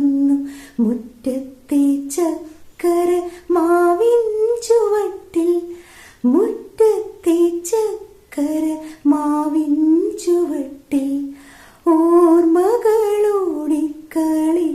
വന്നു മുറ്റത്തെ ചക്കര മാവിൻ ചുവട്ടിൽ, മുറ്റത്തെ ചക്കര മാവിൻ ചുവട്ടിൽ ഓർമ്മകളോടി കളി